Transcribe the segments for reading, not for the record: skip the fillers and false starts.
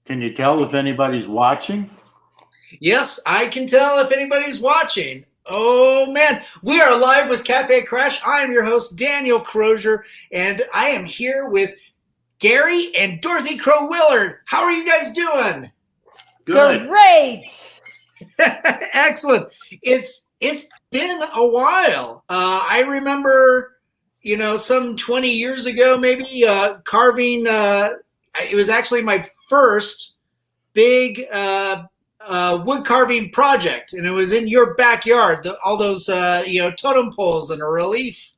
Can you tell if anybody's watching? Yes, I can tell if anybody's watching. Oh man, we are live with Cafe Crash. I am your host, Daniel Crosier, and I am here with Gary and Dorothy Crow-Willard. How are you guys doing? Good. Great. Excellent. It's been a while. I remember, some 20 years ago, maybe carving. It was actually my first big wood carving project, and it was in your backyard. All those totem poles and a relief.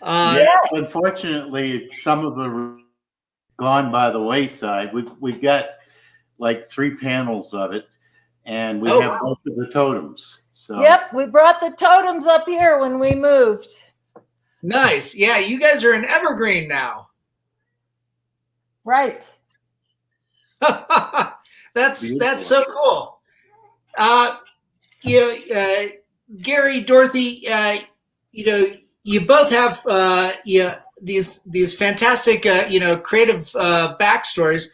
Yes, unfortunately, some of them are gone by the wayside. We've got like 3 panels of it, and we have both of the totems. So Yep, we brought the totems up here when we moved. Nice. Yeah, you guys are in evergreen now. Right. That's so cool. Gary, Dorothy, you both have these fantastic creative backstories.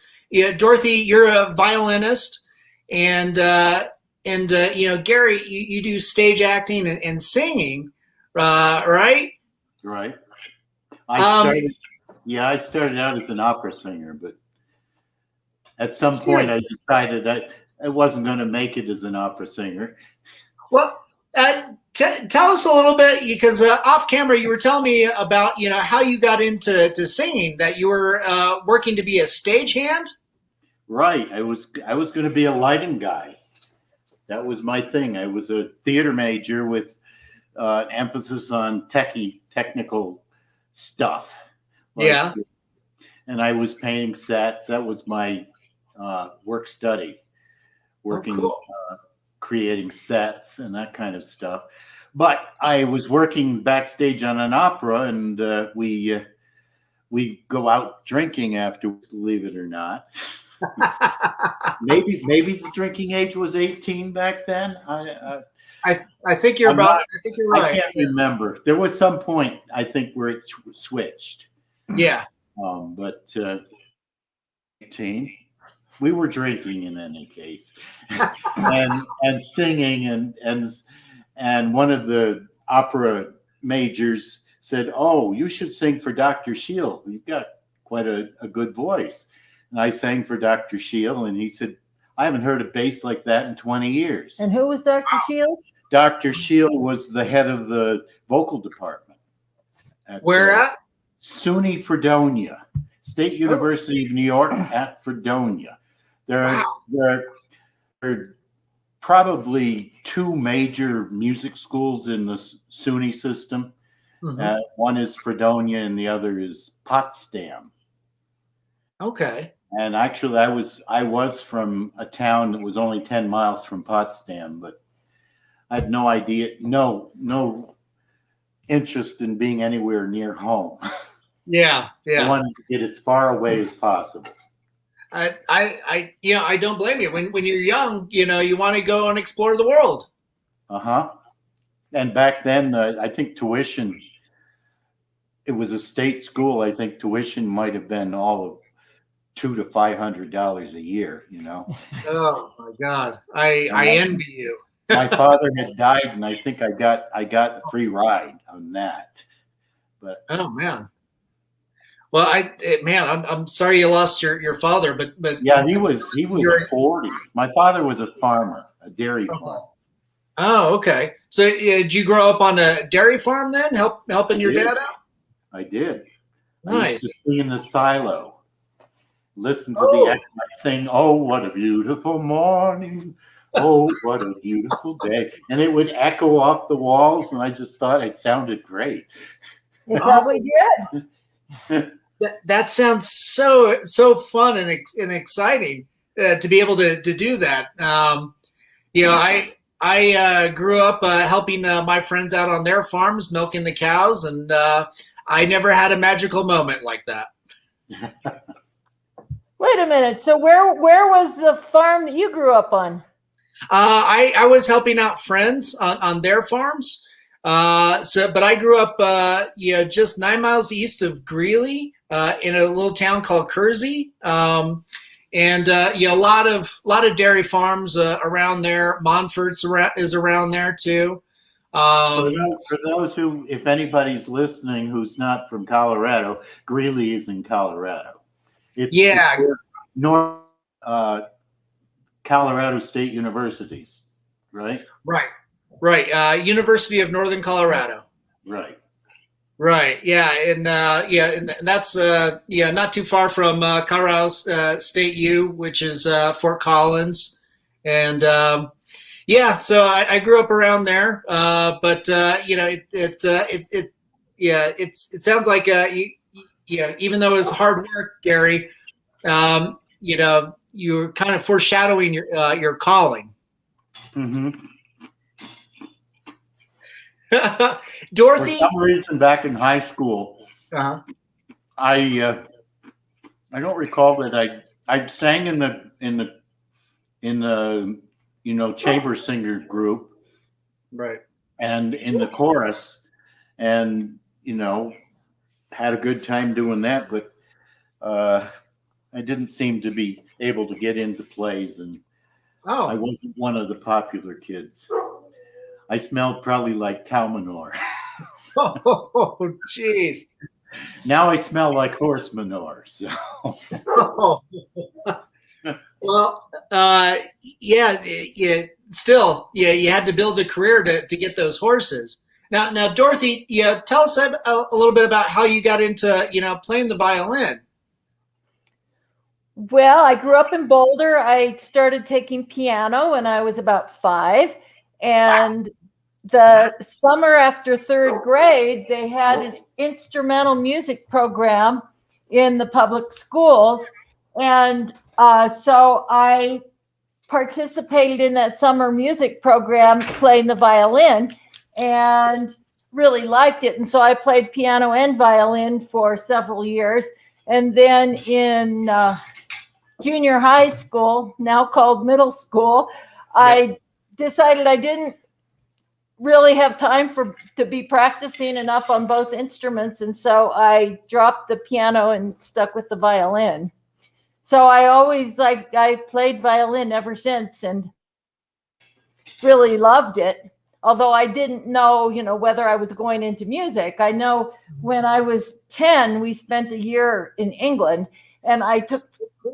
Dorothy, you're a violinist, and Gary, you do stage acting and singing, right? Right. I started out as an opera singer, but at some point I decided I wasn't going to make it as an opera singer. Well, tell us a little bit, because off camera you were telling me about how you got into singing. That you were working to be a stagehand. Right. I was going to be a lighting guy. That was my thing. I was a theater major with emphasis on technical stuff. Yeah. And I was painting sets. That was my work study, creating sets and that kind of stuff. But I was working backstage on an opera, and we go out drinking after, believe it or not. maybe the drinking age was 18 back then. I think you're right. I can't remember. There was some point, I think, where it switched. Yeah. But 18, we were drinking in any case, and singing, and one of the opera majors said, "Oh, you should sing for Dr. Shield. You've got quite a good voice." And I sang for Dr. Shield, and he said, "I haven't heard a bass like that in 20 years." And who was Dr. Shield? Dr. Shield was the head of the vocal department. Where at? SUNY Fredonia, State University of New York at Fredonia. There are probably 2 major music schools in the SUNY system. Mm-hmm. One is Fredonia, and the other is Potsdam. Okay. And actually, I was from a town that was only 10 miles from Potsdam, but I had no idea, no interest in being anywhere near home. Yeah. I wanted to get as far away as possible. I don't blame you. When you're young, you want to go and explore the world. And back then, I think tuition, it was a state school. I think tuition might have been all of $200 to $500 a year. Oh my God, I envy you. My father had died, and I think I got a free ride on that. But oh man. Well, I'm sorry you lost your father, but yeah, he was 40. My father was a farmer, a dairy farm. Oh, okay. So did you grow up on a dairy farm then, helping your dad out? I did. Nice. I used to be in the silo, listen to the Aetna sing, "Oh, what a beautiful morning. Oh, what a beautiful day." And it would echo off the walls, and I just thought it sounded great. It probably did. That sounds so fun and exciting to be able to do that. I grew up helping my friends out on their farms, milking the cows, and I never had a magical moment like that. Wait a minute. So where was the farm that you grew up on? I was helping out friends on their farms. But I grew up, just 9 miles east of Greeley, in a little town called Crosier. and a lot of dairy farms around there. Montfort's is around there too. For those who, if anybody's listening who's not from Colorado, Greeley is in Colorado. It's North Colorado State Universities, right? Right. University of Northern Colorado. Right. Yeah, and that's not too far from Colorado State U, which is Fort Collins, and so I grew up around there. But it sounds like even though it's hard work, Gary, you're kind of foreshadowing your calling. Mm-hmm. Dorothy, for some reason, back in high school, I don't recall that I sang in the chamber singer group, right, and in the chorus, and had a good time doing that, but I didn't seem to be able to get into plays, and I wasn't one of the popular kids. I smelled probably like cow manure. Oh, jeez. Now I smell like horse manure. So. Well, still, you had to build a career to get those horses. Now, Dorothy, tell us a little bit about how you got into, playing the violin. Well, I grew up in Boulder. I started taking piano when I was about 5. And the summer after 3rd grade, they had an instrumental music program in the public schools. And so I participated in that summer music program playing the violin and really liked it. And so I played piano and violin for several years. And then in junior high school, now called middle school, I decided I didn't really have time to be practicing enough on both instruments, and so I dropped the piano and stuck with the violin. So I played violin ever since and really loved it. Although I didn't know, whether I was going into music. I know when I was 10, we spent a year in England, and I took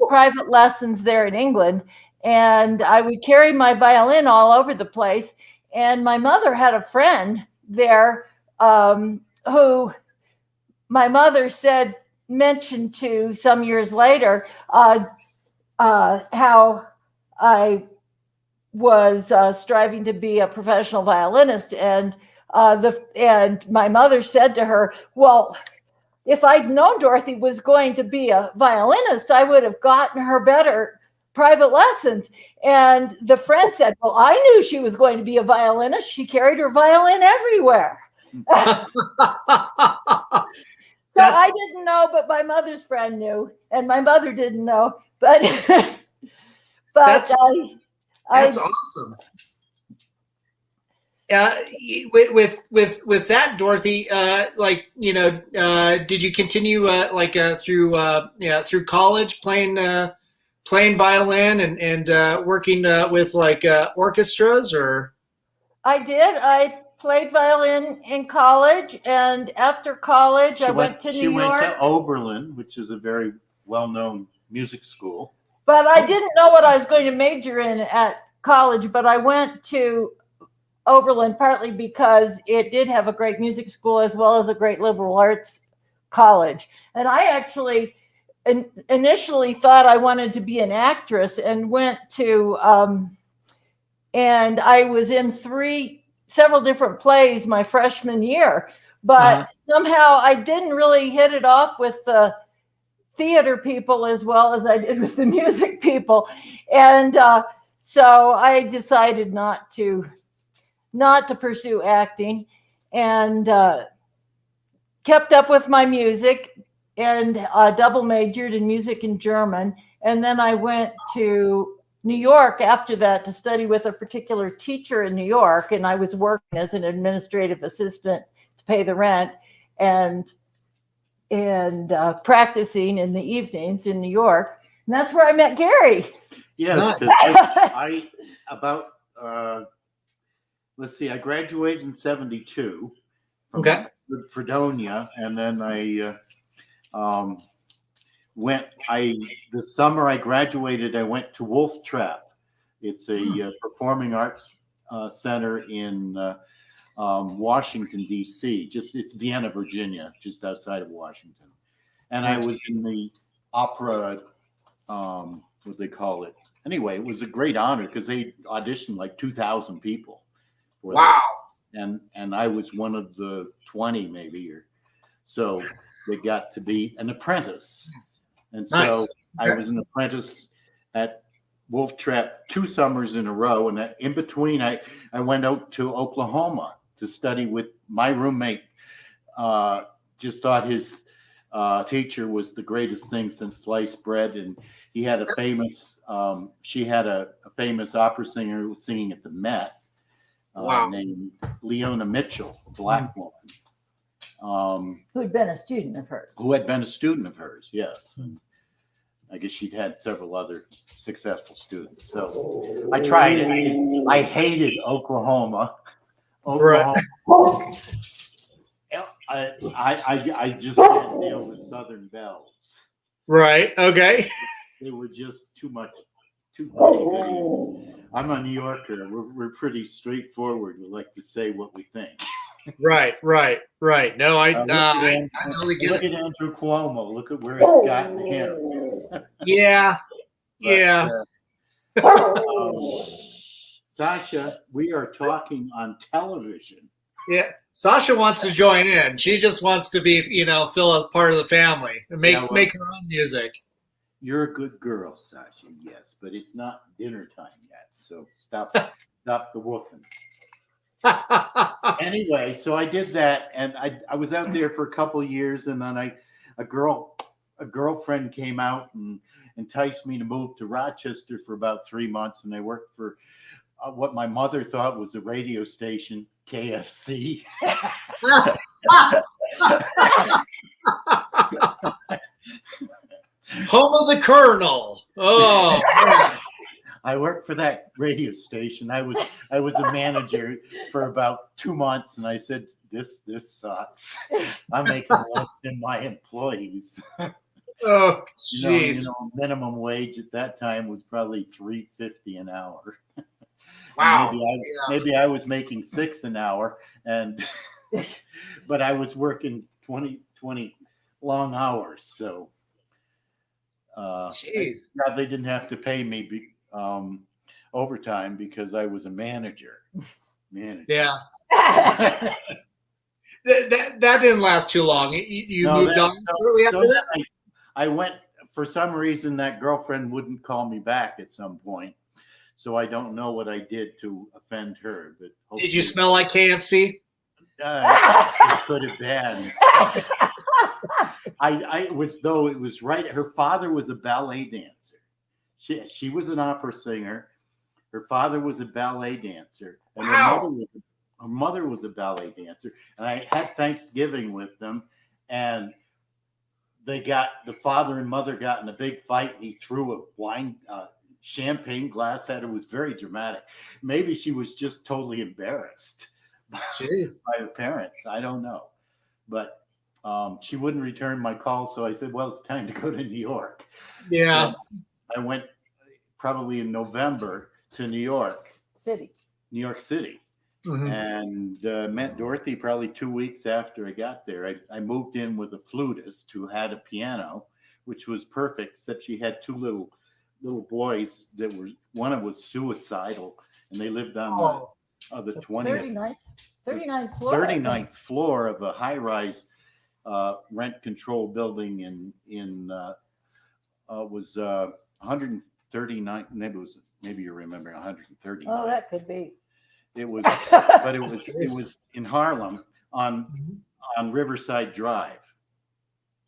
private lessons there in England, and I would carry my violin all over the place. And my mother had a friend there who my mother mentioned to some years later how I was striving to be a professional violinist. And my mother said to her, well, if I'd known Dorothy was going to be a violinist, I would have gotten her better private lessons. And the friend said, well, I knew she was going to be a violinist. She carried her violin everywhere. So I didn't know, but my mother's friend knew, and my mother didn't know. But that's awesome. With that, Dorothy, did you continue through college playing violin and working with orchestras, or? I did. I played violin in college, and after college, I went to New York. She went to Oberlin, which is a very well-known music school. But I didn't know what I was going to major in at college, but I went to Oberlin partly because it did have a great music school as well as a great liberal arts college. And I actually initially thought I wanted to be an actress and went to, and I was in several different plays my freshman year, but somehow I didn't really hit it off with the theater people as well as I did with the music people. And so I decided not to pursue acting, and kept up with my music, and double majored in music and German. And then I went to New York after that to study with a particular teacher in New York. And I was working as an administrative assistant to pay the rent, and practicing in the evenings in New York. And that's where I met Gary. Yes, Nice. 'cause I about let's see, I graduated in '72 from Okay. Fredonia, and then I the summer I graduated, I went to Wolf Trap. It's a performing arts center in Washington, D.C. It's Vienna, Virginia, just outside of Washington. And I was in the opera, what they call it. Anyway, it was a great honor because they auditioned like 2,000 people. Wow. This. And I was one of the 20 maybe, or so they got to be an apprentice. And so Nice. I was an apprentice at Wolf Trap 2 summers in a row. And in between, I went out to Oklahoma to study with my roommate. Just thought his teacher was the greatest thing since sliced bread. And he had a famous, she had a famous opera singer who was singing at the Met. Wow. Named Leona Mitchell, a black woman. Who had been a student of hers. Who had been a student of hers, yes. I guess she'd had several other successful students. So I tried it. I hated Oklahoma. I just can't deal with Southern belles. Right. Okay. They were just too much. I'm a New Yorker. We're pretty straightforward. We like to say what we think. Right. No, I totally get Look it. at Andrew Cuomo. Look at where it's gotten him. Yeah. Sasha, we are talking on television. Yeah. Sasha wants to join in. She just wants to be, fill a part of the family and make her own music. You're a good girl, Sasha. Yes, but it's not dinner time yet. So stop the woofing. Anyway, so I did that, and I was out there for a couple of years, and then a girlfriend came out and enticed me to move to Rochester for about 3 months, and I worked for what my mother thought was a radio station, KFC. Home of the Colonel. Oh, man. I worked for that radio station. I was a manager for about 2 months, and I said, "This sucks. I'm making less than my employees." Oh, jeez. Minimum wage at that time was probably $3.50 an hour. Wow. Maybe I was making $6 an hour, but I was working 20 long hours. So, jeez. they didn't have to pay me overtime because I was a manager. Yeah. that didn't last too long. You moved on shortly after that? I went, for some reason, that girlfriend wouldn't call me back at some point. So I don't know what I did to offend her. But did you smell like KFC? It could have been. It was right. Her father was a ballet dancer. She was an opera singer. Her father was a ballet dancer. And wow. Her mother was a ballet dancer. And I had Thanksgiving with them, and the father and mother got in a big fight. And he threw a champagne glass at her. It was very dramatic. Maybe she was just totally embarrassed by her parents. I don't know. But she wouldn't return my call. So I said, well, it's time to go to New York. Yeah. So I went probably in November to New York City. Mm-hmm. And met Dorothy probably 2 weeks after I got there. I moved in with a flutist who had a piano, which was perfect, except she had two little boys one was suicidal, and they lived on the 20th, 39th floor. 39th floor of a high-rise rent-controlled building in was 139. Maybe you remember 139. Oh, that could be. It was, but it was in Harlem on Riverside Drive,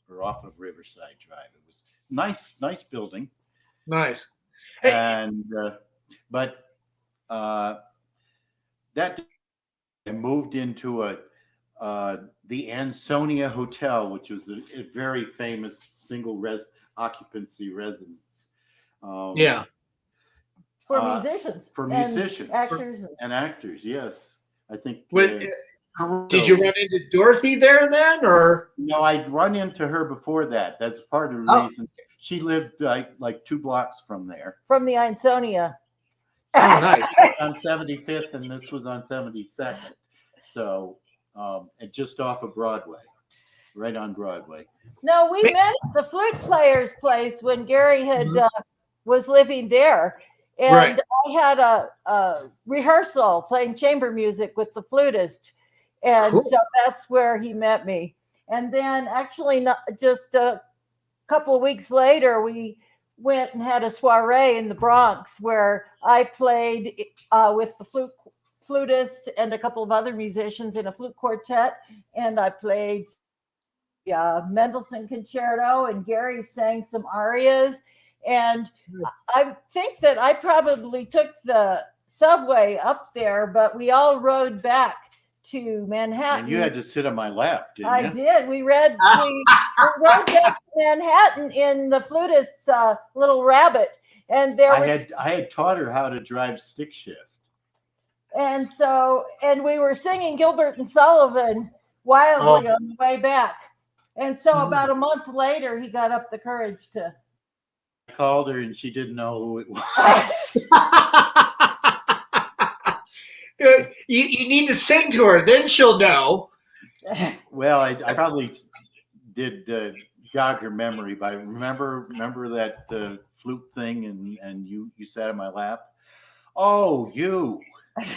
or off of Riverside Drive. It was nice building. Nice. And that I moved into the Ansonia Hotel, which was a very famous single occupancy residence Yeah. For musicians. For and musicians. Actors. And actors, yes. I think. Did you run into Dorothy there then, or? No, I'd run into her before that. That's part of the reason. She lived like 2 blocks from there. From the Einsonia. Oh, nice. On 75th, and this was on 72nd. So, and just off of Broadway, right on Broadway. No, we met at the flute player's place when Gary had was living there. And I had a rehearsal playing chamber music with the flutist. And so that's where he met me. And then actually just a couple of weeks later, we went and had a soiree in the Bronx where I played with the flutist and a couple of other musicians in a flute quartet. And I played Mendelssohn Concerto, and Gary sang some arias. And I think that I probably took the subway up there, but we all rode back to Manhattan. And you had to sit on my lap, didn't you? I did. We rode back to Manhattan in the flutist's little Rabbit, and I had taught her how to drive stick shift. And we were singing Gilbert and Sullivan wildly on the way back. And so about a month later, he got up the courage to. I called her and she didn't know who it was. You need to sing to her, then she'll know. Well, I probably did jog her memory by remember that flute thing and you sat on my lap. Oh, you.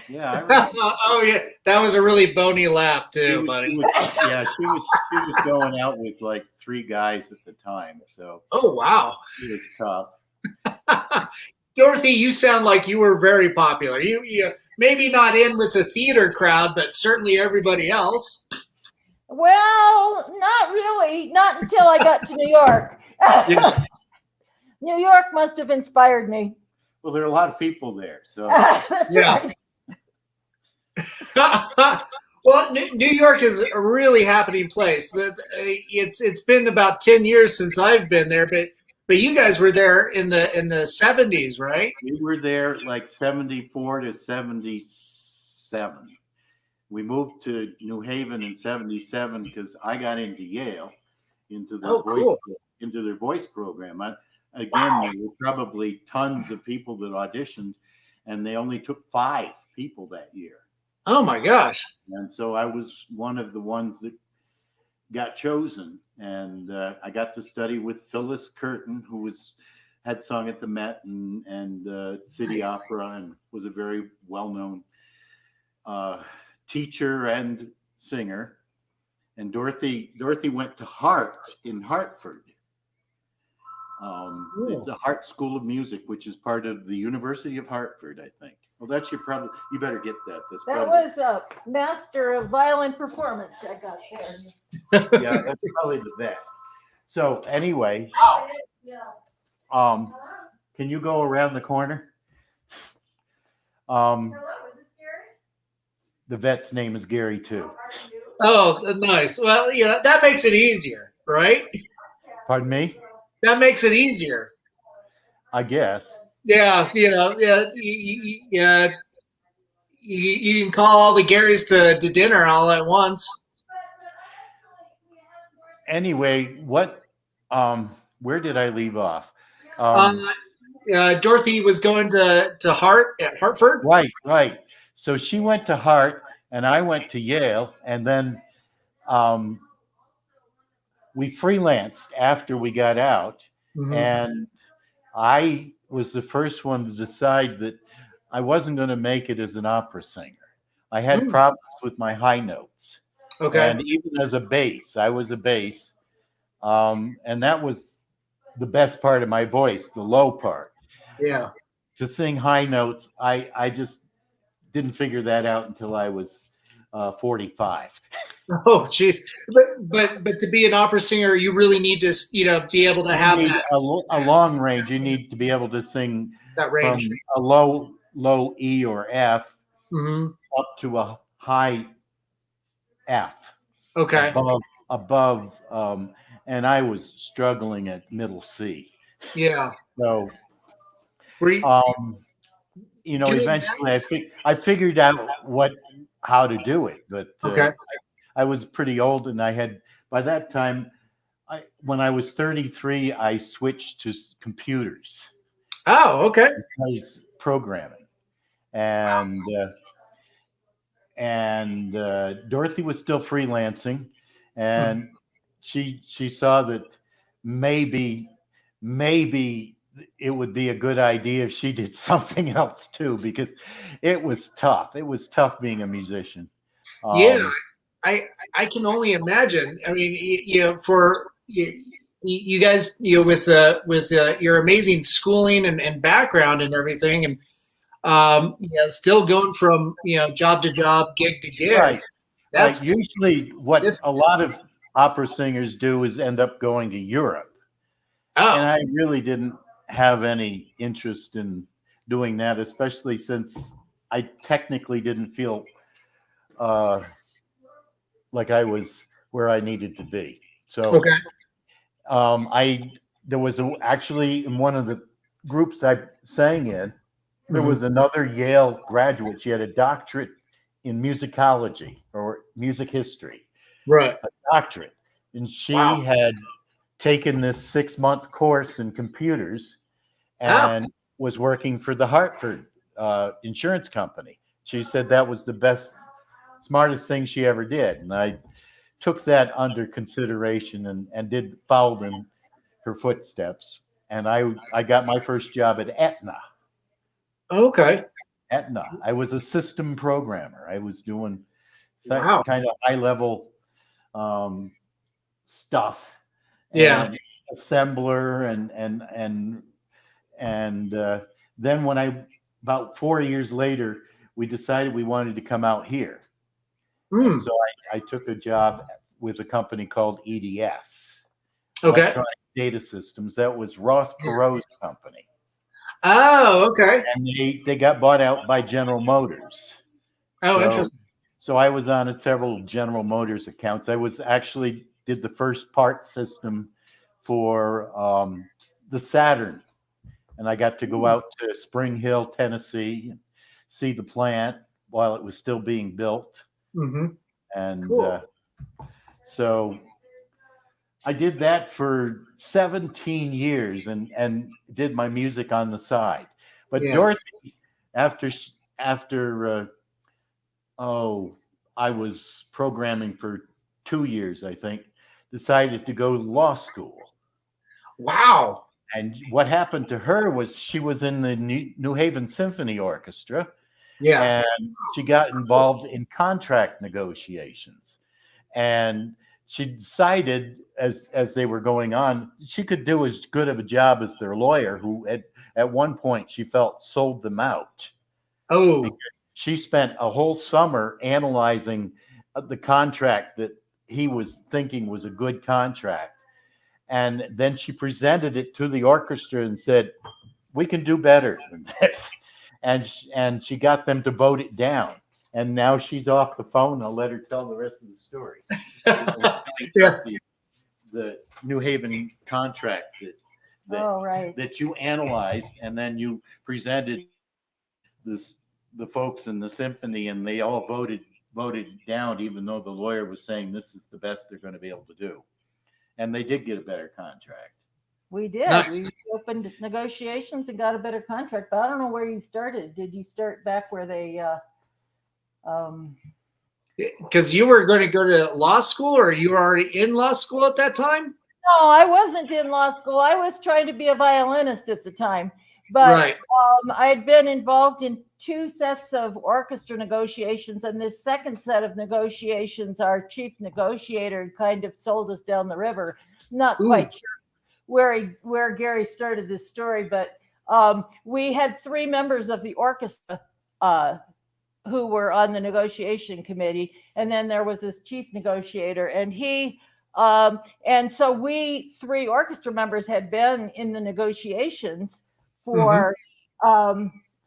Yeah, I remember. Oh yeah, that was a really bony lap too, buddy. She was going out with like 3 guys at the time. So. Oh wow. It was tough. Dorothy, you sound like you were very popular. You maybe not in with the theater crowd, but certainly everybody else. Well, not really. Not until I got to New York. New York must have inspired me. Well, there are a lot of people there, so. That's right. Well, New York is a really happening place. It's been about 10 years since I've been there, but you guys were there in the 70s, right? We were there like 74 to 77. We moved to New Haven in 77 because I got into Yale, into their voice program. There were probably tons of people that auditioned, and they only took 5 people that year. Oh my gosh! And so I was one of the ones that got chosen, and I got to study with Phyllis Curtin, who had sung at the Met and City Opera, and was a very well-known teacher and singer. And Dorothy went to Hart in Hartford. It's a Hart School of Music, which is part of the University of Hartford, I think. Well, you better get that. That was a Master of Violin Performance I got there. Yeah, that's probably the best. So anyway, can you go around the corner? Hello, is this Gary? The vet's name is Gary too. Oh, nice. Well, that makes it easier, right? Pardon me? That makes it easier. I guess. Yeah, you can call all the Garys to dinner all at once. Anyway, where did I leave off? Dorothy was going to Hartford. Right. So she went to Hart, and I went to Yale, and then we freelanced after we got out, and I was the first one to decide that I wasn't going to make it as an opera singer. I had problems with my high notes. Okay. And even as a bass, I was a bass. And that was the best part of my voice, the low part. Yeah. To sing high notes, I just didn't figure that out until I was 45. Oh, geez. But to be an opera singer, you really need to, be able to have that. A long range. You need to be able to sing That range. From a low E or F up to a high F. Okay. Above, and I was struggling at middle C. Yeah. So Were you doing Eventually I figured out how to do it, but okay? I was pretty old, and by that time, when I was 33, I switched to computers. Oh, okay. Besides programming, and Dorothy was still freelancing, and she saw that maybe it would be a good idea if she did something else too, because it was tough. It was tough being a musician. Yeah, I can only imagine. I mean, for you guys, with your amazing schooling and background and everything, and still going from job to job, gig to gig. Right. That's usually what a lot of opera singers do is end up going to Europe. And I really didn't have any interest in doing that, especially since I technically didn't feel like I was where I needed to be. So okay. There was actually in one of the groups I sang in, there was another Yale graduate. She had a doctorate in musicology or music history. Right. A doctorate. And she had taken this 6-month course in computers and was working for the Hartford insurance company. She said that was the smartest thing she ever did. And I took that under consideration and followed in her footsteps. And I got my first job at Aetna. Okay. Aetna. I was a system programmer. I was doing kind of high level stuff. Yeah. Assembler and then when about 4 years later, we decided we wanted to come out here. And so I took a job with a company called EDS. Okay. Electronic Data Systems. That was Ross Perot's company. Oh, okay. And they got bought out by General Motors. Oh, interesting. So I was on several General Motors accounts. I did the first part system for the Saturn. And I got to go out to Spring Hill, Tennessee, and see the plant while it was still being built. And so I did that for 17 years and did my music on the side. But Dorothy, after I was programming for 2 years, I think, decided to go to law school. Wow. And what happened to her was she was in the New Haven Symphony Orchestra. Yeah. And she got involved in contract negotiations. And she decided as they were going on, she could do as good of a job as their lawyer, who at one point she felt sold them out. Oh. Because she spent a whole summer analyzing the contract that he was thinking was a good contract. And then she presented it to the orchestra and said, "We can do better than this." And she got them to vote it down. And now she's off the phone. I'll let her tell the rest of the story. The New Haven contract that you analyzed, and then you presented the folks in the symphony, and they all voted down, even though the lawyer was saying this is the best they're going to be able to do. And they did get a better contract. We did. Nice. We opened negotiations and got a better contract. But I don't know where you started. Did you start back where they? Because you were going to go to law school, or you were already in law school at that time? No, I wasn't in law school. I was trying to be a violinist at the time. But I had been involved in 2 sets of orchestra negotiations, and this second set of negotiations, our chief negotiator kind of sold us down the river. Not quite sure where Gary started this story, but we had 3 members of the orchestra who were on the negotiation committee, and then there was this chief negotiator, and and so we 3 orchestra members had been in the negotiations for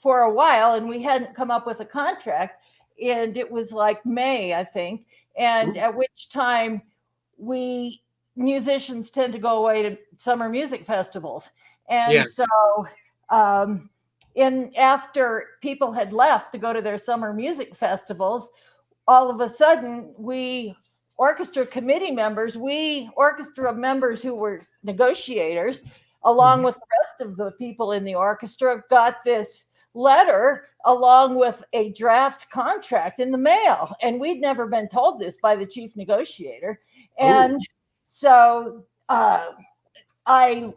a while, and we hadn't come up with a contract, and it was like May, I think, and at which time musicians tend to go away to summer music festivals, and so after people had left to go to their summer music festivals, all of a sudden we orchestra members who were negotiators, along with the rest of the people in the orchestra, got this letter along with a draft contract in the mail. And we'd never been told this by the chief negotiator. And so I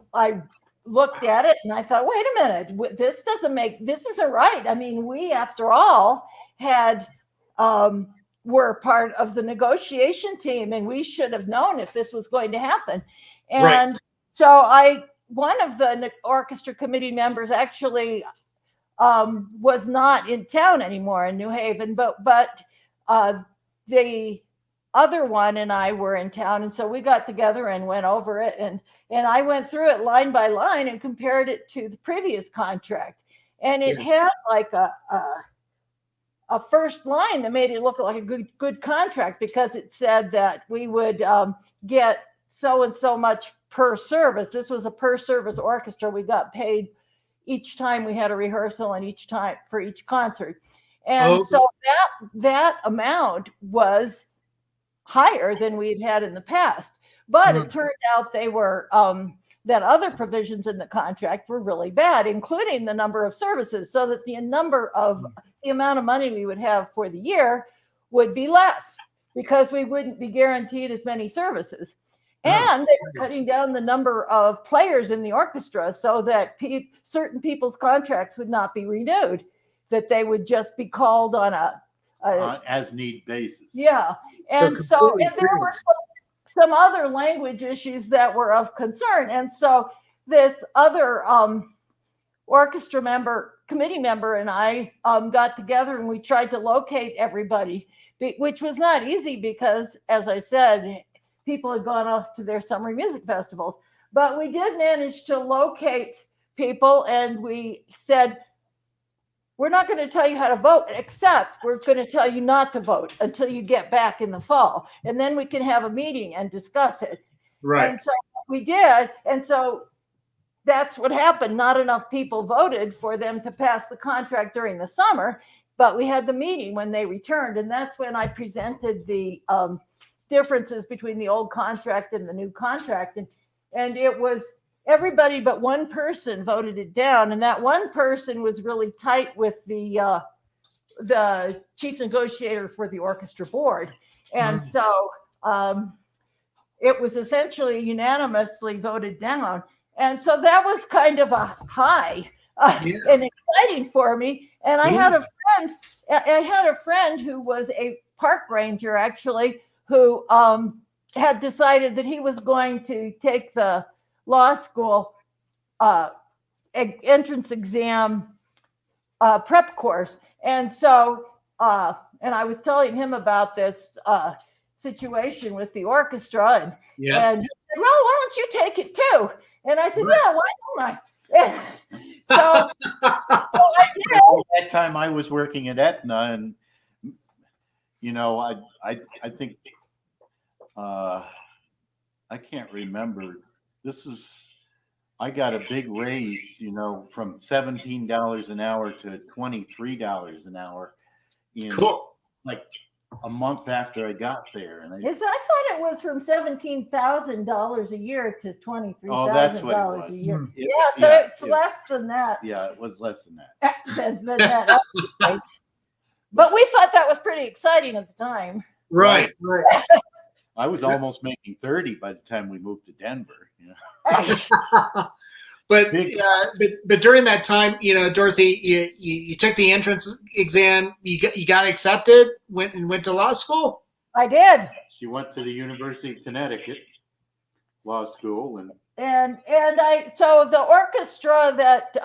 looked at it and I thought, wait a minute, this isn't right. I mean, we, after all, were part of the negotiation team, and we should have known if this was going to happen. And so one of the orchestra committee members actually was not in town anymore in New Haven, but the other one and I were in town, and so we got together and went over it, and I went through it line by line and compared it to the previous contract, and it had like a first line that made it look like a good contract, because it said that we would get so and so much per service. This was a per service orchestra. We got paid each time we had a rehearsal and each time for each concert. And so that amount was higher than we had in the past. But it turned out they were that other provisions in the contract were really bad, including the number of services, so that the amount of money we would have for the year would be less, because we wouldn't be guaranteed as many services. And they were cutting down the number of players in the orchestra so that certain people's contracts would not be renewed, that they would just be called on a as need basis. Yeah. And so there were some other language issues that were of concern. And so this other committee member and I got together and we tried to locate everybody, which was not easy because, as I said, people had gone off to their summer music festivals. But we did manage to locate people, and we said, we're not going to tell you how to vote, except we're going to tell you not to vote until you get back in the fall. And then we can have a meeting and discuss it. Right. And so we did. And so that's what happened. Not enough people voted for them to pass the contract during the summer, but we had the meeting when they returned. And that's when I presented the differences between the old contract and the new contract. And it was everybody but one person voted it down. And that one person was really tight with the chief negotiator for the orchestra board. And so it was essentially unanimously voted down. And so that was kind of a high and exciting for me. And I had a friend who was a park ranger, actually, who had decided that he was going to take the law school entrance exam prep course. And so, and I was telling him about this situation with the orchestra, and he said, well, why don't you take it too? And I said, yeah, why don't I? So I did. At that time I was working at Aetna, and I think I can't remember. I got a big raise, from $17 an hour to $23 an hour in like a month after I got there. And I thought it was from $17,000 a year to $23,000 a year. It's less than that. Yeah, it was less than that. than that. But we thought that was pretty exciting at the time. Right. I was almost making 30 by the time we moved to Denver. But during that time, Dorothy, you took the entrance exam. You got accepted. Went to law school. I did. She went to the University of Connecticut law school, and so the orchestra that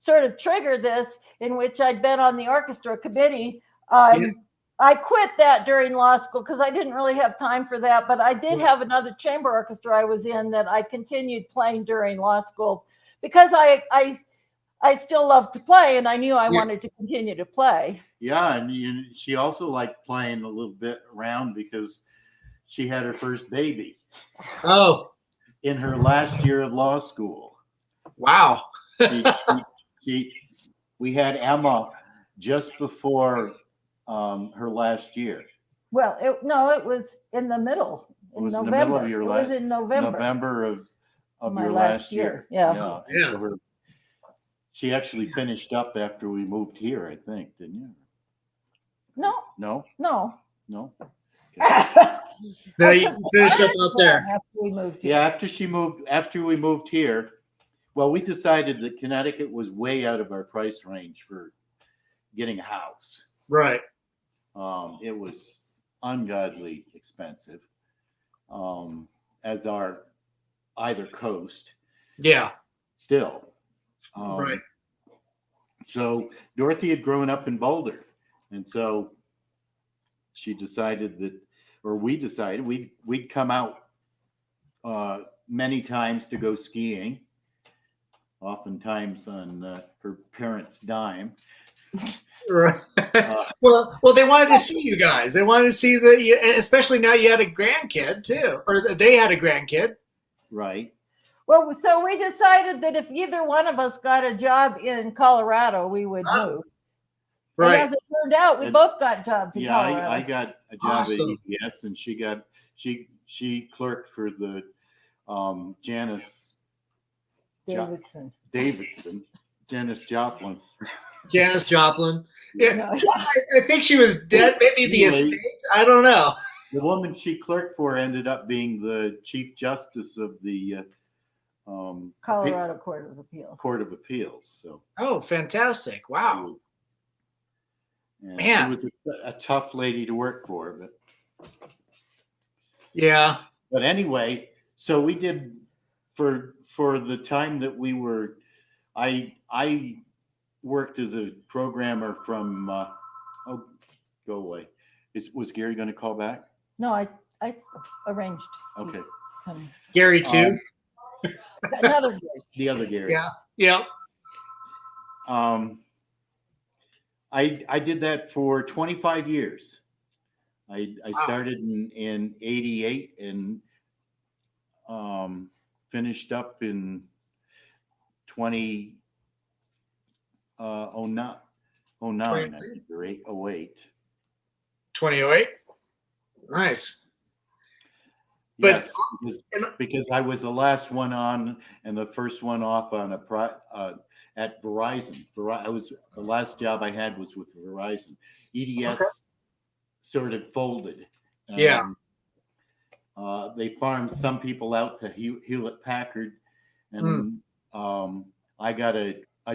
sort of triggered this, in which I'd been on the orchestra committee. I quit that during law school because I didn't really have time for that. But I did have another chamber orchestra I was in that I continued playing during law school because I still loved to play, and I knew I wanted to continue to play. Yeah, and she also liked playing a little bit around because she had her first baby. Oh, in her last year of law school. Wow. we had Emma just before her last year. Well, it was in the middle. It was in the middle of your It last. was in November. November of My your last last year. year. And so she actually finished up after we moved here, I think, didn't you? No. No. No. No. No, you finished up out there. After we moved here. Yeah, after we moved here, well, we decided that Connecticut was way out of our price range for getting a house. Right. It was ungodly expensive, as are either coast. Yeah. Still. Right. So Dorothy had grown up in Boulder, and so she decided that, or we decided we'd come out many times to go skiing, oftentimes on her parents' dime. Right. Well, they wanted to see you guys. They wanted to see especially now you had a grandkid too, or they had a grandkid. Right. Well, so we decided that if either one of us got a job in Colorado, we would move. Right. And as it turned out, we both got jobs in Yeah, Colorado. I got a job Awesome. at EBS, and she clerked for the Janice Davidson. Janice Joplin. Janice Joplin. Yeah. No. I think she was dead. Maybe the Anyway. estate. I don't know. The woman she clerked for ended up being the Chief Justice of the Colorado Court of Appeals. Court of Appeals. So, Oh, fantastic! Wow. and Man. she was a tough lady to work for, Yeah. but anyway, so we did for the time that we were. I worked as a programmer from. Oh, go away. Was Gary going to call back? No, I arranged. Okay. He's coming. Gary too. Another Gary. The other Gary. Yeah. Yeah. I did that for 25 years. I Wow. started in 88 and finished up in 2009, I think, or 08. 2008. Nice. But Yes, because I was the last one on and the first one off on at Verizon. The last job I had was with Verizon. EDS sort of folded. Yeah. They farmed some people out to Hewlett Packard, and I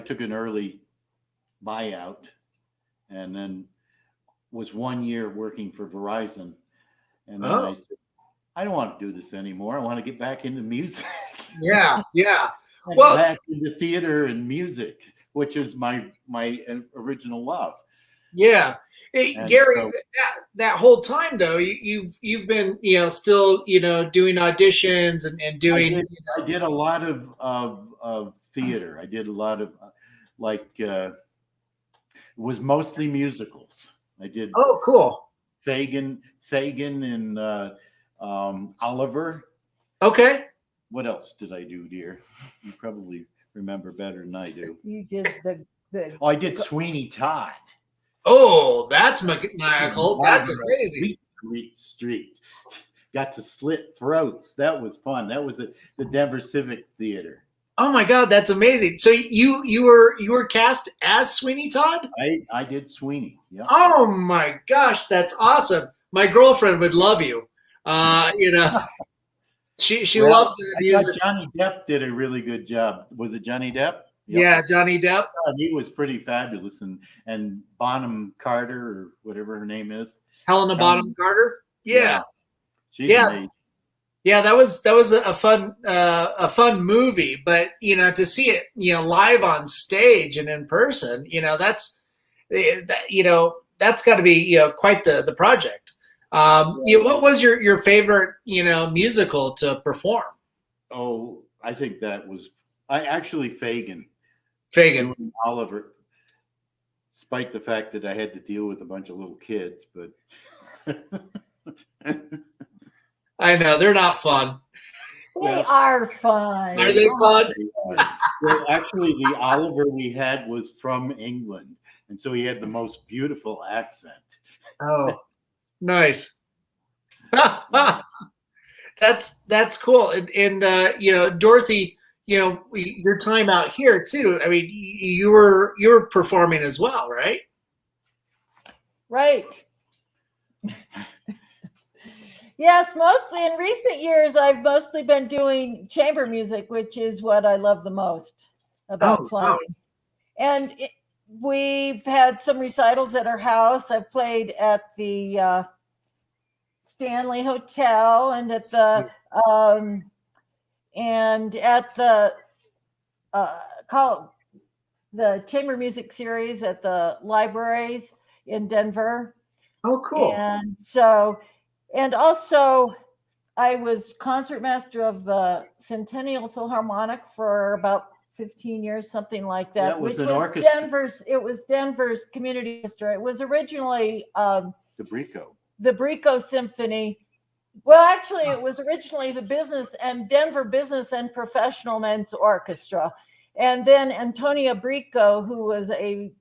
took an early buyout, and then was 1 year working for Verizon, and then I said, I don't want to do this anymore. I want to get back into music. Yeah. Yeah. Well, back into theater and music, which is my original love. Yeah. Hey, And Gary, so- that whole time though, you've been still doing auditions and doing. I did a lot of theater. I did a lot of it was mostly musicals. I did Oh, cool. Fagin and Oliver. Okay. What else did I do, dear? You probably remember better than I do. You did the Oh, I did Sweeney Todd. Oh, that's maniacal. That's amazing. Street. Got to slit throats. That was fun. That was at the Denver Civic Theater. Oh my God, that's amazing. So you were cast as Sweeney Todd? I did Sweeney. Yeah. Oh my gosh, that's awesome. My girlfriend would love you. She loves the I music. thought Johnny Depp did a really good job. Was it Johnny Depp? Yep. Yeah, Johnny Depp. He was pretty fabulous, and Bonham Carter or whatever her name is. Helena Bonham Carter. Yeah. She's Yeah. amazing. Yeah, that was a fun movie, but to see it live on stage and in person, that's got to be quite the project. What was your favorite musical to perform? Oh, I think that was Fagin. Fagin. Oliver, despite the fact that I had to deal with a bunch of little kids, but I know they're not fun. They are fun. Are they fun? Well, actually, the Oliver we had was from England, and so he had the most beautiful accent. Oh, nice. That's cool. And Dorothy, your time out here too. I mean, you were performing as well, right? Right. Yes, mostly in recent years, I've mostly been doing chamber music, which is what I love the most about playing. Wow. And we've had some recitals at our house. I've played at the Stanley Hotel and at the the chamber music series at the libraries in Denver. Oh, cool. And also I was concertmaster of the Centennial Philharmonic for about 15 years, something like that. That was which an was orchestra. It was Denver's community orchestra. It was originally The Brico Symphony. Well, actually, it was originally the Denver Business and Professional Men's Orchestra. And then Antonia Brico, who was a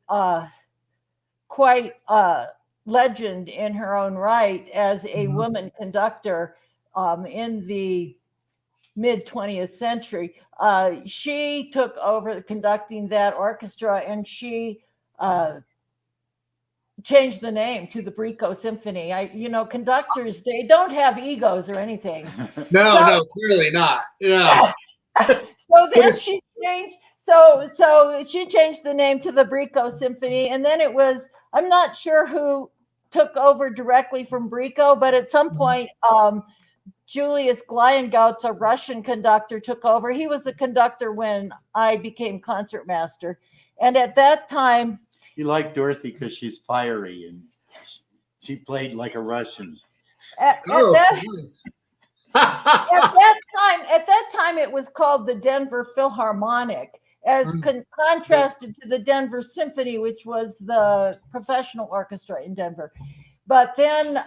quite legend in her own right as a woman conductor in the mid 20th century. She took over conducting that orchestra, and she changed the name to the Brico Symphony. Conductors, they don't have egos or anything. No, clearly not. Yeah. So then she changed. So she changed the name to the Brico Symphony, and then it was, I'm not sure who took over directly from Brico, but at some point, Julius Glyangautz, a Russian conductor, took over. He was the conductor when I became concertmaster, and at that time, You like Dorothy because she's fiery and she played like a Russian. At that time, it was called the Denver Philharmonic, as contrasted to the Denver Symphony, which was the professional orchestra in Denver. But then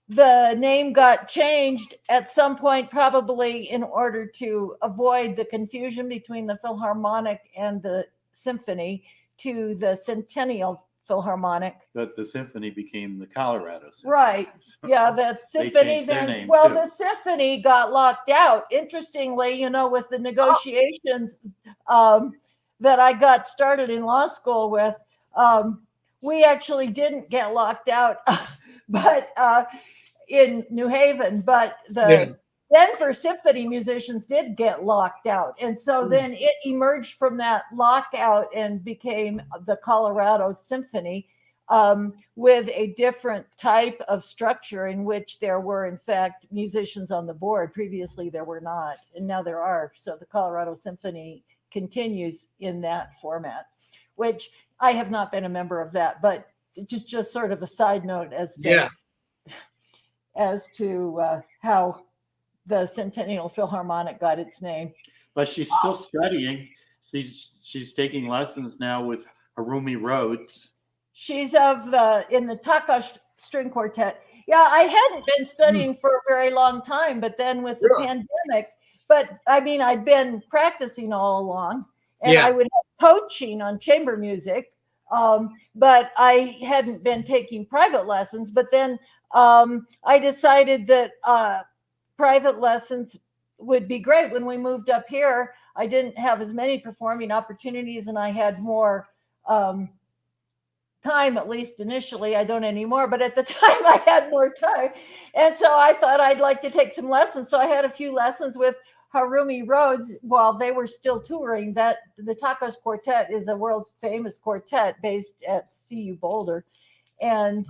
the name got changed at some point, probably in order to avoid the confusion between the Philharmonic and the Symphony, to the Centennial Philharmonic. But the symphony became the Colorado Symphony. Right. Yeah, the symphony then. Well, the symphony got locked out. Interestingly, with the negotiations that I got started in law school with, we actually didn't get locked out, but in New Haven. But the Denver Symphony musicians did get locked out. And so then it emerged from that lockout and became the Colorado Symphony, with a different type of structure in which there were, in fact, musicians on the board. Previously, there were not, and now there are. So the Colorado Symphony continues in that format, which I have not been a member of that, but just sort of a side note as to how the Centennial Philharmonic got its name. But she's still studying. She's taking lessons now with Harumi Rhodes. She's in the Takash string quartet. Yeah, I hadn't been studying for a very long time, but then with the pandemic, I'd been practicing all along, and I would have coaching on chamber music, but I hadn't been taking private lessons. But then I decided that private lessons would be great. When we moved up here, I didn't have as many performing opportunities, and I had more time, at least initially. I don't anymore, but at the time I had more time. And so I thought I'd like to take some lessons. So I had a few lessons with Harumi Rhodes while they were still touring. That the Takash Quartet is a world famous quartet based at CU Boulder. And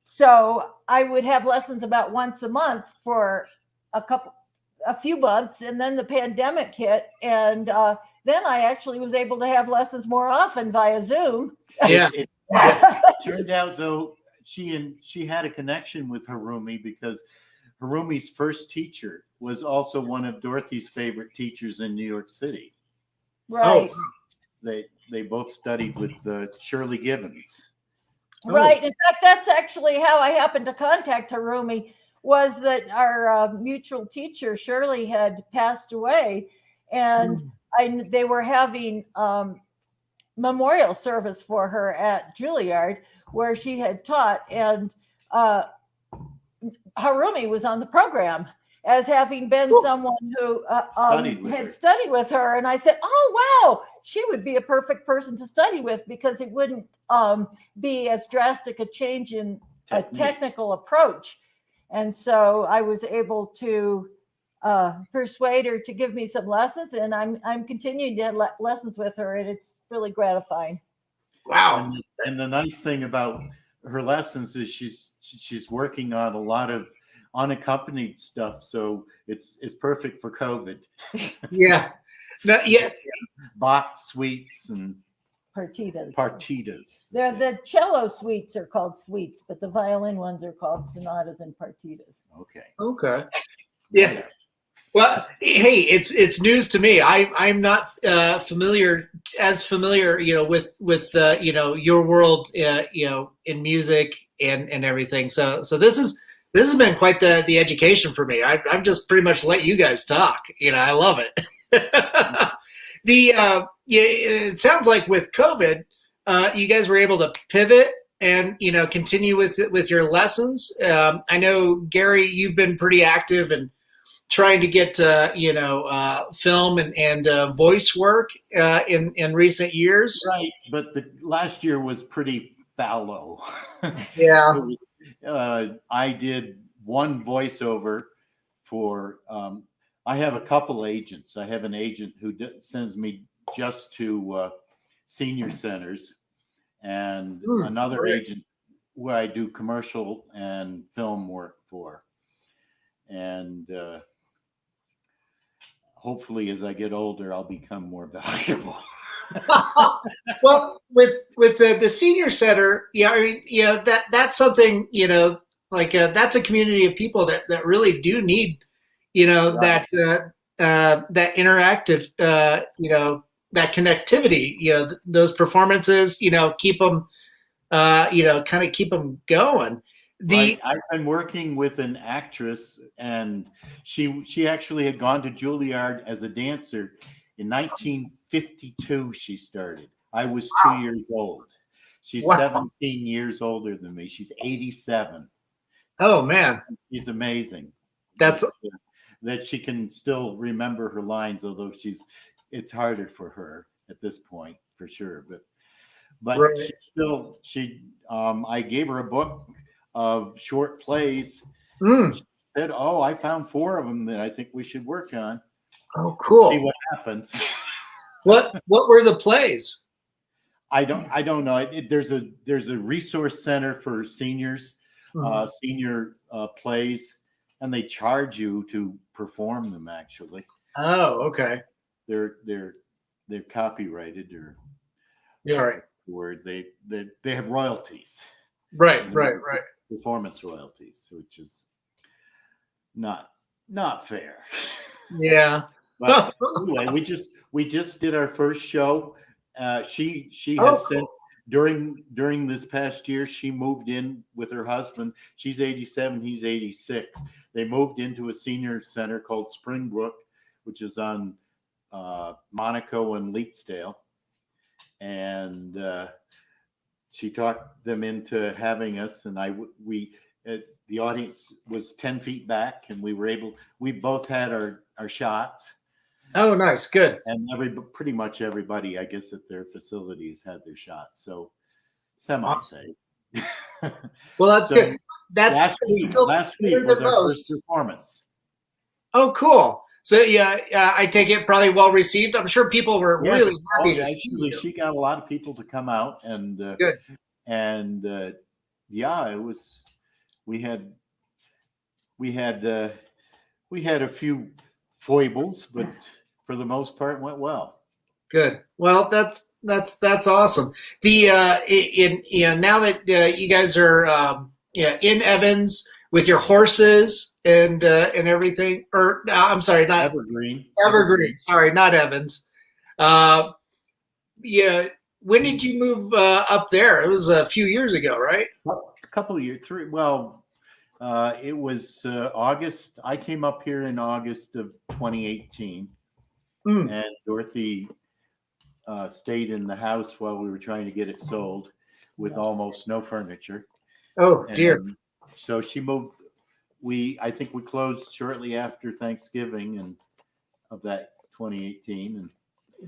so I would have lessons about once a month for a few months, and then the pandemic hit, and then I actually was able to have lessons more often via Zoom. Yeah. It turned out, though, she had a connection with Harumi because Harumi's first teacher was also one of Dorothy's favorite teachers in New York City. Right. They both studied with Shirley Gibbons. Right. In fact, that's actually how I happened to contact Harumi. was that our mutual teacher Shirley had passed away, and they were having memorial service for her at Juilliard, where she had taught, and Harumi was on the program as having been someone who had studied with her. And I said, oh, wow, she would be a perfect person to study with, because it wouldn't be as drastic a change in a technical approach. And so I was able to persuade her to give me some lessons, and I'm continuing to have lessons with her, and it's really gratifying. Wow. And the nice thing about her lessons is she's working on a lot of unaccompanied stuff, so it's perfect for COVID. Yeah. Bach suites and partitas. The cello suites are called suites, but the violin ones are called sonatas and partitas. Okay. Yeah. Well, hey, it's news to me. I'm not familiar, with your world, in music and everything. So this has been quite the education for me. I've just pretty much let you guys talk. I love it. It sounds like with COVID, you guys were able to pivot and continue with your lessons. I know, Gary, you've been pretty active and trying to get film and voice work in recent years. Right, but the last year was pretty fallow. Yeah. I did one voiceover for. I have a couple agents. I have an agent who sends me just to senior centers, and another agent where I do commercial and film work for. And hopefully, as I get older, I'll become more valuable. Well, with the senior center, that's something, that's a community of people that really do need, right. that interactive, that connectivity, those performances, keep them, kind of keep them going. Right. I've been working with an actress, and she actually had gone to Juilliard as a dancer in 1952. She started. I was 2 years old. She's 17 years older than me. She's 87. Oh man, she's amazing. That's that she can still remember her lines, although it's harder for her at this point for sure. But right. I gave her a book of short plays. She said, "Oh, I found 4 of them that I think we should work on." Oh, cool. See what happens. What were the plays? I don't know. There's a resource center for seniors, senior plays, and they charge you to perform them. Actually. Oh, okay. They're copyrighted, or right. Word they have royalties. Right. Performance royalties, which is not fair. Yeah. But anyway, we just did our first show. She has since during this past year, she moved in with her husband. She's 87, he's 86. They moved into a senior center called Springbrook, which is on Monaco and Leetsdale, and she talked them into having us, and the audience was 10 feet back, and we both had our shots. Oh, nice. Good. And pretty much everybody, I guess, at their facilities had their shots. So semi-safe. Well, that's good. Last week was our first performance. Oh, cool. So yeah, I take it probably well received. I'm sure people were really happy to see you. She got a lot of people to come out, and good. And it was. We had a few foibles, but for the most part, went well. Good. Well, that's awesome. Now that you guys are in Evans with your horses and everything, or I'm sorry, not Evergreen. Sorry, not Evans. When did you move up there? It was a few years ago, right? A couple of years, 3. Well, It was August. I came up here in August of 2018, and Dorothy stayed in the house while we were trying to get it sold with almost no furniture. Oh, dear. And so she moved. I think we closed shortly after Thanksgiving and of that 2018, and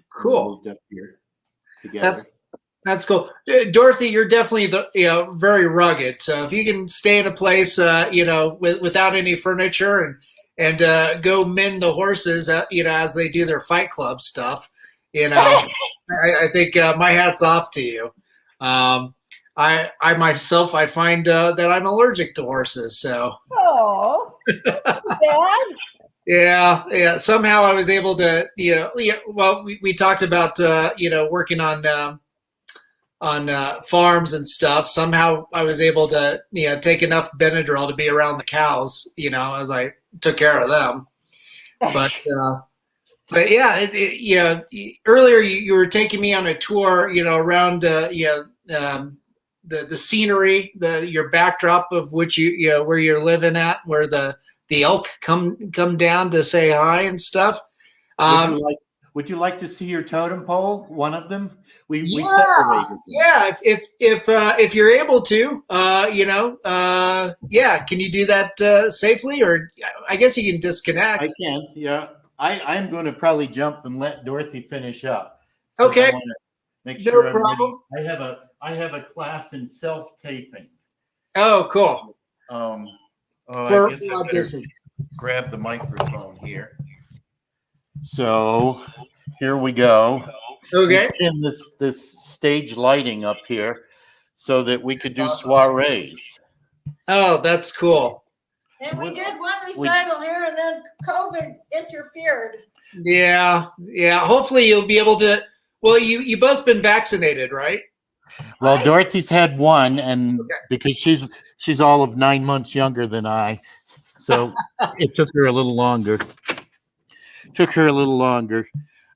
Cool. moved up here together. That's cool. Dorothy, you're definitely very rugged. So if you can stay in a place, without any furniture and go mend the horses, as they do their Fight Club stuff, I think my hat's off to you. I myself, I find that I'm allergic to horses. So. Oh, sad. Yeah. Somehow I was able to, well, we talked about, working on farms and stuff. Somehow I was able to, take enough Benadryl to be around the cows, as I took care of them. But yeah, earlier you were taking me on a tour, around, the scenery, your backdrop of which where you're living at, where the elk come down to say hi and stuff. Would you like to see your totem pole? One of them. We separated them. Yeah. If you're able to, yeah. Can you do that safely, or I guess you can disconnect? I can. Yeah. I'm going to probably jump and let Dorothy finish up. Okay. I want to make sure no problem. I have a class in self-taping. Oh, cool. I guess I better grab the microphone here. So here we go. Okay. In this stage lighting up here, so that we could do soirees. Oh, that's cool. And we did one recital here, and then COVID interfered. Yeah. Hopefully you'll be able to. Well, you both been vaccinated, right? Well, Dorothy's had one, and because she's all of 9 months younger than I, so it took her a little longer.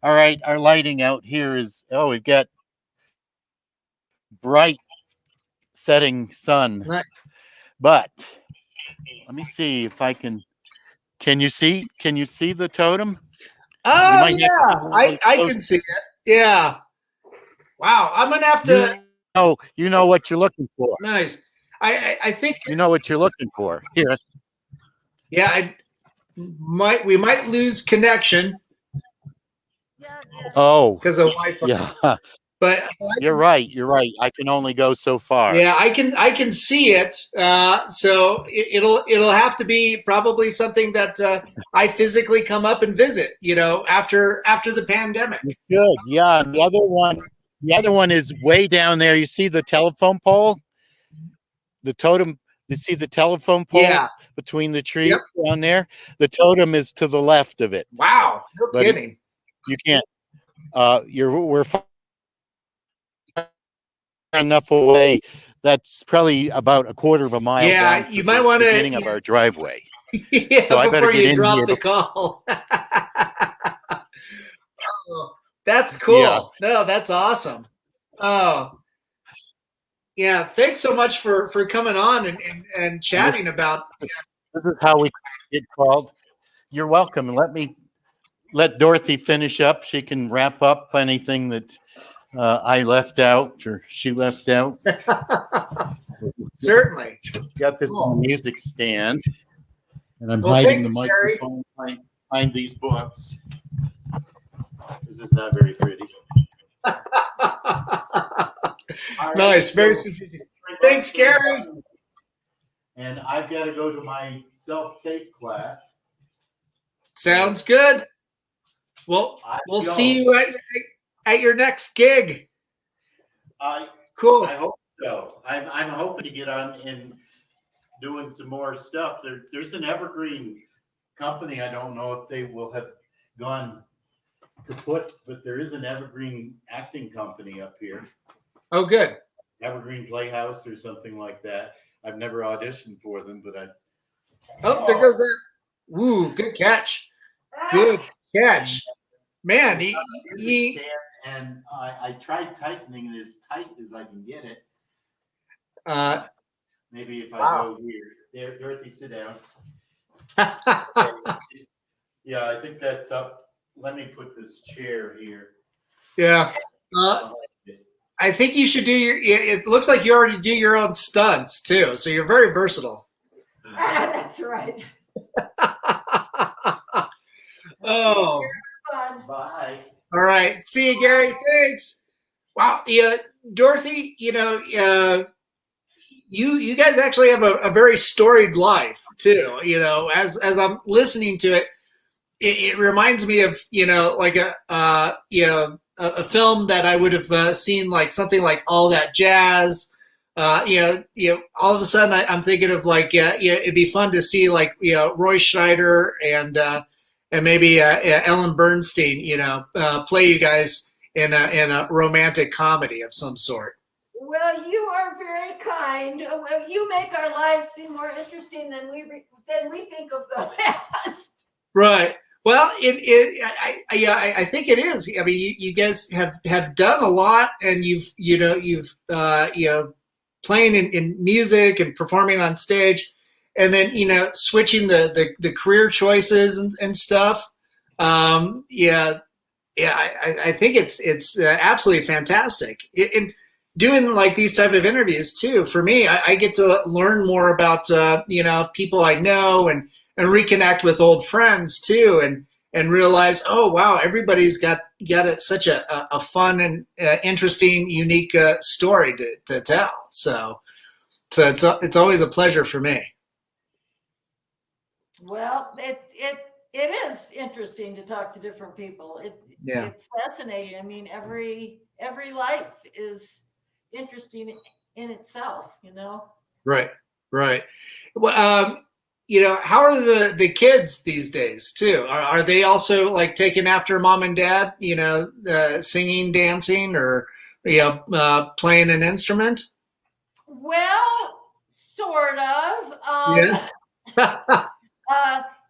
All right, our lighting out here is we've got bright setting sun. Nice. But let me see if I can. Can you see the totem? Oh, yeah, I can see it. Yeah. Wow, I'm gonna have to. Oh, you know what you're looking for. Nice. I think you know what you're looking for. Here. Yeah, we might lose connection. Oh, because of Wi-Fi. Yeah, but you're right. I can only go so far. Yeah, I can see it. So it'll have to be probably something that I physically come up and visit. After the pandemic. Good. Yeah. And the other one is way down there. You see the telephone pole? The totem. You see the telephone pole between the trees down there? The totem is to the left of it. Wow. No kidding. You can't. We're far enough away. That's probably about a quarter of a mile. Yeah, you might want to beginning of our driveway. Yeah, so I better get in drop the call. Oh, that's cool. Yeah. No, that's awesome. Oh, yeah. Thanks so much for coming on and chatting about. This is how we get called. You're welcome. Let Dorothy finish up. She can wrap up anything that I left out or she left out. Certainly. Got this music stand, and I'm hiding the microphone behind these books. This is not very pretty. Nice. Very strategic. Thanks, Gary. And I've got to go to my self-tape class. Sounds good. Well, we'll see you at your next gig. Cool. I hope so. I'm hoping to get on and doing some more stuff. There's an evergreen company. I don't know if they will have gone kaput, but there is an evergreen acting company up here. Oh, good. Evergreen Playhouse or something like that. I've never auditioned for them, but there goes that. Ooh, good catch. Good catch. Man, and I tried tightening it as tight as I can get it. Maybe if I Wow. go weird. There, Dorothy, sit down. Yeah. Yeah, I think that's up. Let me put this chair here. I think you should do your. It looks like you already do your own stunts too, so you're very versatile. That's right. Oh, Fun. Bye. all right. See you, Gary. Thanks. Wow. Yeah, Dorothy. You guys actually have a very storied life too. As I'm listening to it, it reminds me of like a film that I would have seen, like something like All That Jazz. All of a sudden I'm thinking of like it'd be fun to see like Roy Scheider and maybe Ellen Bernstein play you guys in a romantic comedy of some sort. Well, you are very kind. Well, you make our lives seem more interesting than we think of them as. Right. Well, I think it is. I mean, you guys have done a lot, and you've playing in music and performing on stage, and then switching the career choices and stuff. I think it's absolutely fantastic. And doing like these type of interviews too, for me, I get to learn more about people I know and reconnect with old friends too, and realize, oh wow, everybody's got such a fun and interesting, unique story to tell. So it's always a pleasure for me. Well, it is interesting to talk to different people. It's fascinating. I mean, every life is interesting in itself. Right. Well, how are the kids these days too? Are they also like taking after mom and dad? Singing, dancing, or playing an instrument? Well, sort of. Yeah.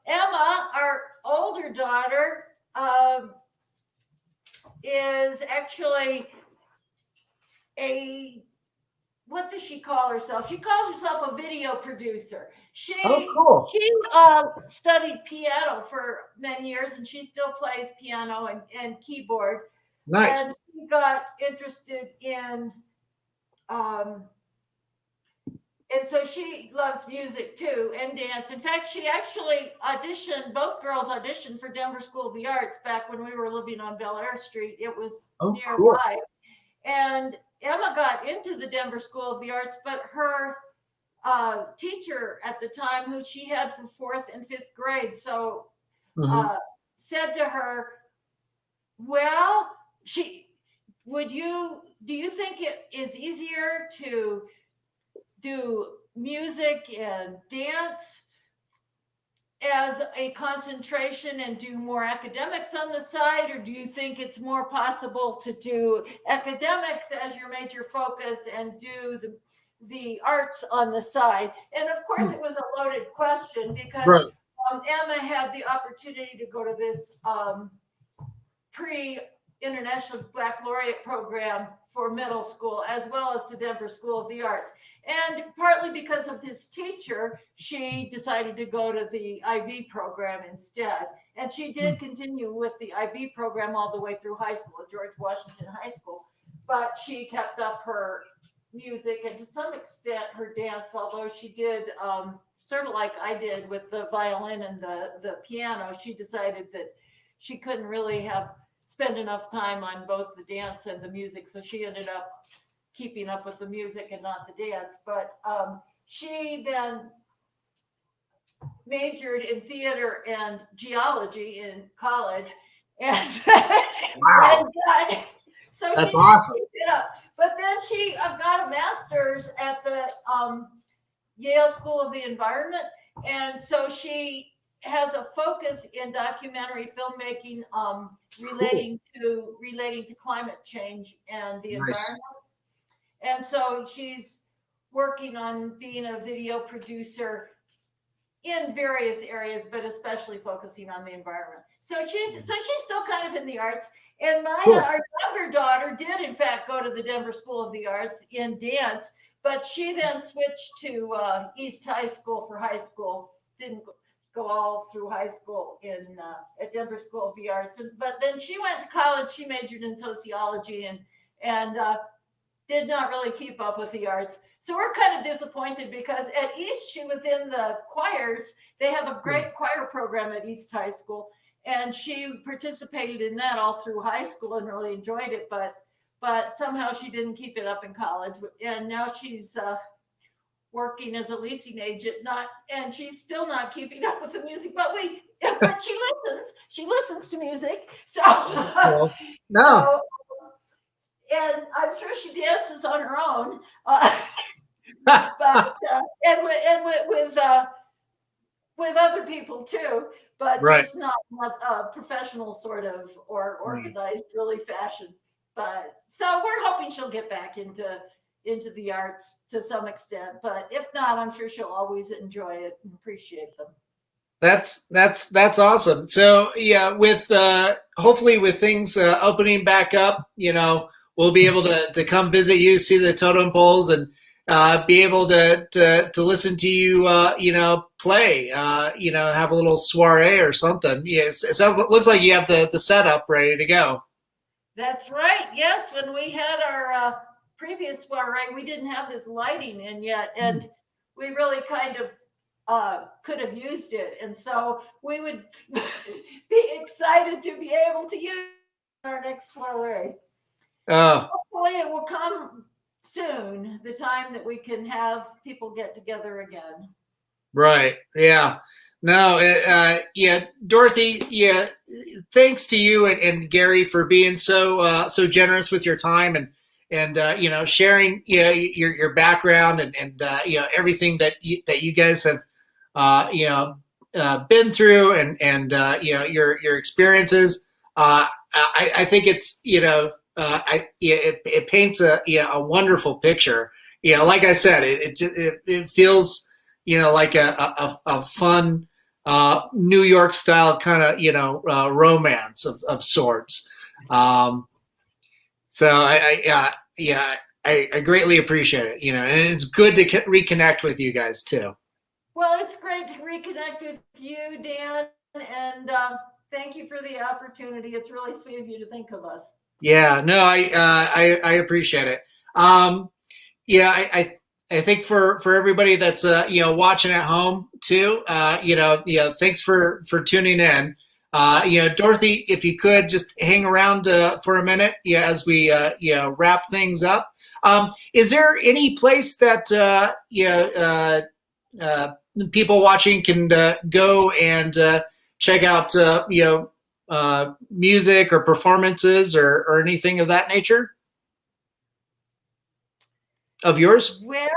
Emma, our older daughter, is actually what does she call herself? She calls herself a video producer. Cool. She studied piano for many years, and she still plays piano and keyboard. Nice. And she got interested in, and so she loves music too and dance. In fact, she actually both girls auditioned for Denver School of the Arts back when we were living on Bel Air Street. It was nearby. Cool. And Emma got into the Denver School of the Arts, but her teacher at the time, who she had for 4th and 5th grade, said to her, well, do you think it is easier to do music and dance as a concentration and do more academics on the side, or do you think it's more possible to do academics as your major focus and do the arts on the side? And of course, it was a loaded question because Emma had the opportunity to go to this pre-International Baccalaureate program for middle school, as well as to Denver School of the Arts. And partly because of his teacher, she decided to go to the IB program instead. And she did continue with the IB program all the way through high school at George Washington High School. But she kept up her music and to some extent her dance, although she did sort of like I did with the violin and the piano. She decided that she couldn't really spend enough time on both the dance and the music, so she ended up keeping up with the music and not the dance. But she then majored in theater and geology in college, and wow, so that's she awesome. But then she got a master's at the Yale School of the Environment, and so she has a focus in documentary filmmaking relating to climate change and the environment. And so she's working on being a video producer in various areas, but especially focusing on the environment. So she's still kind of in the arts. And our younger daughter did in fact go to the Denver School of the Arts in dance, but she then switched to East High School for high school. Didn't go all through high school in at Denver School of the Arts, but then she went to college. She majored in sociology and did not really keep up with the arts. So we're kind of disappointed because at East she was in the choirs. They have a great choir program at East High School, and she participated in that all through high school and really enjoyed it. But somehow she didn't keep it up in college, and now she's working as a leasing agent. And she's still not keeping up with the music. But she listens to music. So cool. No. So, and I'm sure she dances on her own, but with other people too, but just not professional sort of or organized really fashion. But so we're hoping she'll get back into the arts to some extent. But if not, I'm sure she'll always enjoy it and appreciate them. That's awesome. So yeah, with hopefully with things opening back up, we'll be able to come visit you, see the totem poles, and be able to listen to you, play, have a little soiree or something. Yes, looks like you have the setup ready to go. That's right. Yes, when we had our previous soiree, we didn't have this lighting in yet, and we really kind of could have used it, and so we would be excited to be able to use our next soiree. Hopefully it will come soon, the time that we can have people get together again. Right. Yeah. No, Dorothy, thanks to you and Gary for being so generous with your time and sharing your background and everything that you guys have been through and your experiences. I think it's it paints a wonderful picture. Like I said, it feels like a fun New York style kind of romance of sorts. So I greatly appreciate it. And it's good to reconnect with you guys too. Well, it's great to reconnect with you, Dan, and thank you for the opportunity. It's really sweet of you to think of us. Yeah, no, I appreciate it. I think for everybody that's watching at home too, thanks for tuning in. Dorothy, if you could just hang around for a minute, as we wrap things up. Is there any place that people watching can go and check out music or performances or anything of that nature of yours? Well,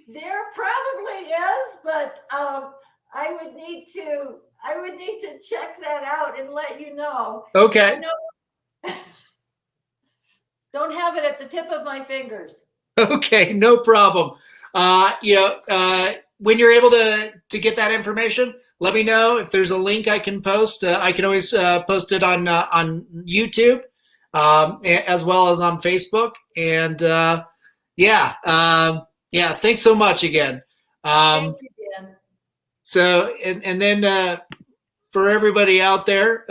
there probably is, but I would need to check that out and let you know. Okay. Don't have it at the tip of my fingers. Okay, no problem. When you're able to get that information, let me know. If there's a link I can post, I can always post it on YouTube as well as on Facebook. And thanks so much again. Thank you, Dan. So, and then for everybody out there,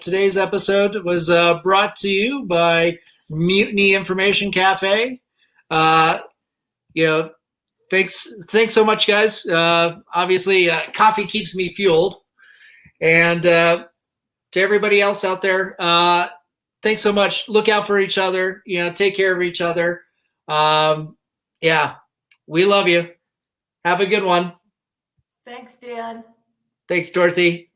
today's episode was brought to you by Mutiny Information Cafe. Thanks so much, guys. Obviously, coffee keeps me fueled. And to everybody else out there, thanks so much. Look out for each other. Take care of each other. We love you. Have a good one. Thanks, Dan. Thanks, Dorothy.